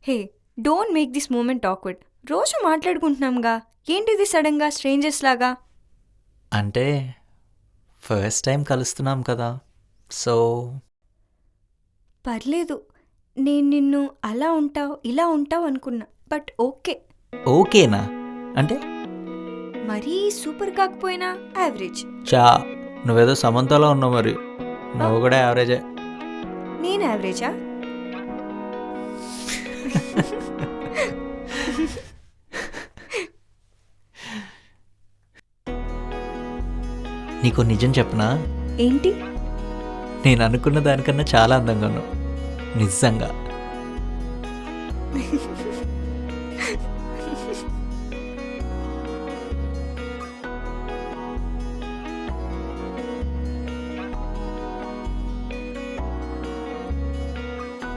Hey, don't make this moment awkward. రోజు మాట్లాడుకుంటున్నాంగా, ఏంటిది సడన్గా స్ట్రేంజర్స్ లాగా? అంటే ఫస్ట్ టైం కలుస్తున్నాం కదా, సో పర్లేదు, నేను నిన్ను అలా ఉంటావు ఇలా ఉంటావు అనుకున్నా, బట్ ఓకే. ఓకేనా? అంటే మరీ సూపర్ కాకపోయినా యావరేజ్. చా నువ్వేదో సమంతలో ఉన్నావు, మరి నువ్వు కూడా యావరేజే. నేను యావరేజా? నీకు నిజం చెప్పనా? ఏంటి? నేను అనుకున్న దానికన్నా చాలా అందంగా ఉన్నావు, నిజంగా.